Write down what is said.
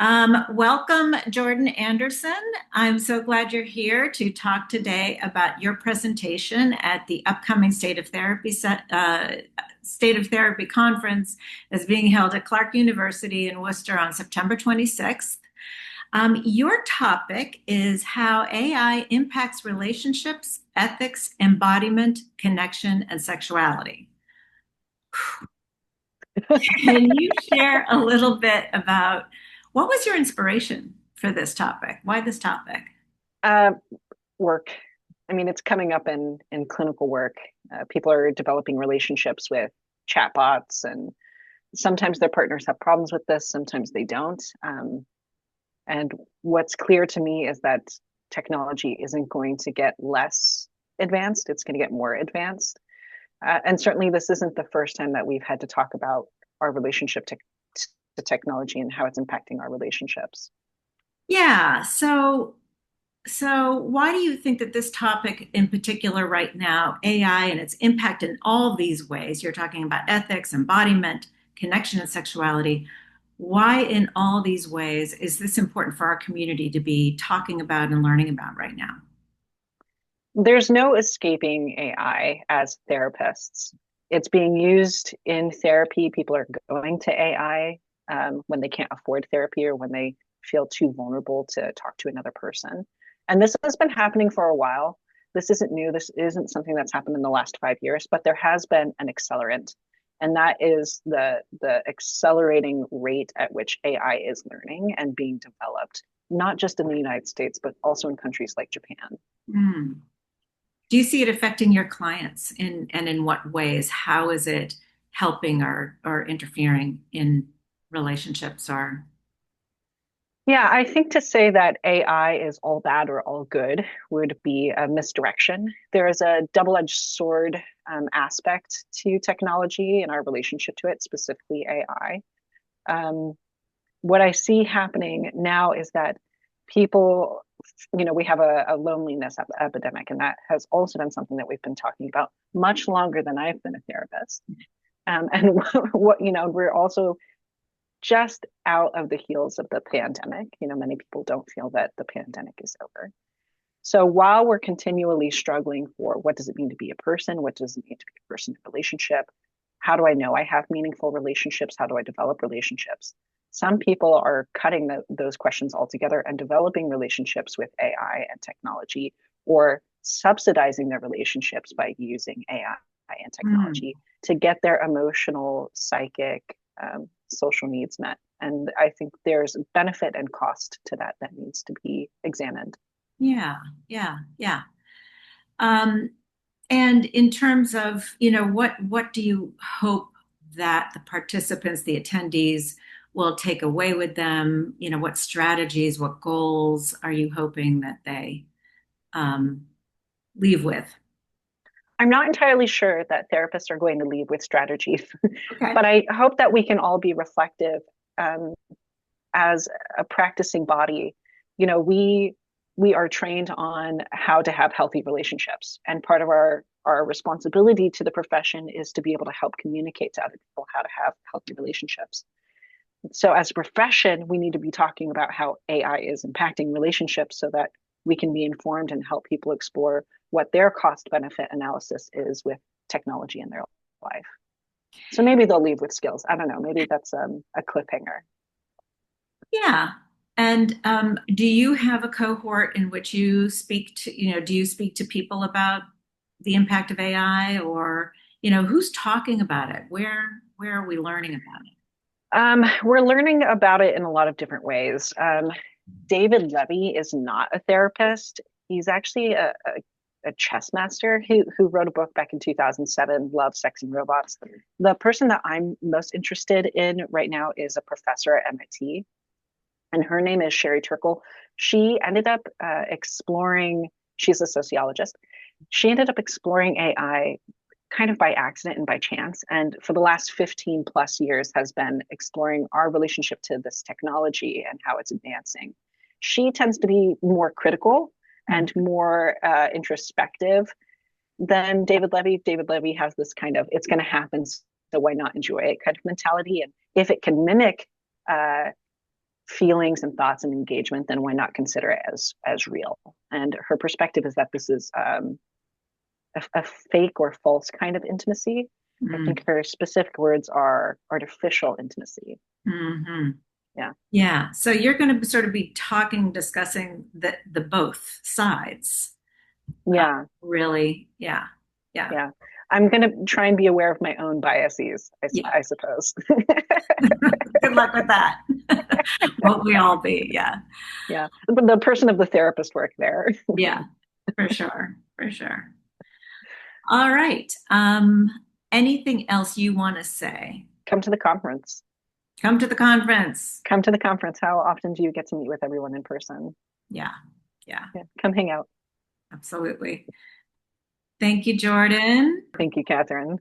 Welcome, Jordan Anderson. I'm so glad you're here to talk today about your presentation at the upcoming State of Therapy conference that's being held at Clark University in Worcester on September 26th. Your topic is how AI impacts relationships, ethics, embodiment, connection, and sexuality. Can you share a little bit about what was your inspiration for this topic? Why this topic? Uh, Work. I mean, it's coming up in clinical work. People are developing relationships with chatbots, and sometimes their partners have problems with this, sometimes they don't. And what's clear to me is that technology isn't going to get less advanced, it's going to get more advanced. And certainly, this isn't the first time that we've had to talk about our relationship to technology and how it's impacting our relationships. Yeah, so why do you think that this topic in particular right now, AI and its impact in all these ways, you're talking about ethics, embodiment, connection, and sexuality, why in all these ways is this important for our community to be talking about and learning about right now? There's no escaping AI as therapists. It's being used in therapy. People are going to AI when they can't afford therapy or when they feel too vulnerable to talk to another person. And this has been happening for a while. This isn't new. This isn't something that's happened in the last 5 years, but there has been an accelerant. And that is the accelerating rate at which AI is learning and being developed, not just in the United States, but also in countries like Japan. Hmm. Do you see it affecting your clients and in what ways? How is it helping or interfering in relationships or Yeah, I think to say that AI is all bad or all good would be a misdirection. There is a double-edged sword aspect to technology and our relationship to it, specifically AI. Um, what I see happening now is that people, we have a loneliness epidemic, and that has also been something that we've been talking about much longer than I've been a therapist. And we're also just out of the heels of the pandemic. Many people don't feel that the pandemic is over. So while we're continually struggling for what does it mean to be a person, what does it mean to be a person in a relationship, how do I know I have meaningful relationships? How do I develop relationships? Some people are cutting those questions altogether and developing relationships with AI and technology, or subsidizing their relationships by using AI and Hmm. technology to get their emotional, psychic, social needs met. And I think there's benefit and cost to that needs to be examined. Yeah, yeah, yeah. Um, and in terms of, what do you hope that the participants, the attendees will take away with them? What strategies, what goals are you hoping that they um, leave with? I'm not entirely sure that therapists are going to lead with strategies, Okay. but I hope that we can all be reflective um, as a practicing body. We are trained on how to have healthy relationships, and part of our responsibility to the profession is to be able to help communicate to other people how to have healthy relationships. So as a profession, we need to be talking about how AI is impacting relationships so that we can be informed and help people explore what their cost benefit analysis is with technology in their life. So maybe they'll leave with skills. I don't know. Maybe that's a cliffhanger. Yeah. And do you have a cohort in which you speak to, do you speak to people about the impact of AI or, who's talking about it? Where are we learning about it? We're learning about it in a lot of different ways. David Levy is not a therapist. He's actually a chess master who wrote a book back in 2007, Love, Sex, and Robots. The person that I'm most interested in right now is a professor at MIT, and her name is Sherry Turkle. She ended up exploring, she's a sociologist. She ended up exploring AI kind of by accident and by chance. And for the last 15 plus years has been exploring our relationship to this technology and how it's advancing. She tends to be more critical and more introspective than David Levy. David Levy has this kind of, it's going to happen, so why not enjoy it kind of mentality. And if it can mimic uh, feelings and thoughts and engagement, then why not consider it as real? And her perspective is that this is a fake or false kind of intimacy. I Mm. think her specific words are artificial intimacy. Hmm. Yeah. Yeah. So you're going to sort of be talking, discussing the both sides. Yeah. Really. Yeah. Yeah. Yeah. I'm going to try and be aware of my own biases, Yeah. I suppose. Good luck with that. Won't we all be? Yeah. Yeah. The person of the therapist work there. Yeah. For sure. For sure. All right. Anything else you want to say? Come to the conference. Come to the conference. Come to the conference. How often do you get to meet with everyone in person? Yeah. Yeah. Yeah. Come hang out. Absolutely. Thank you, Jordan. Thank you, Catherine.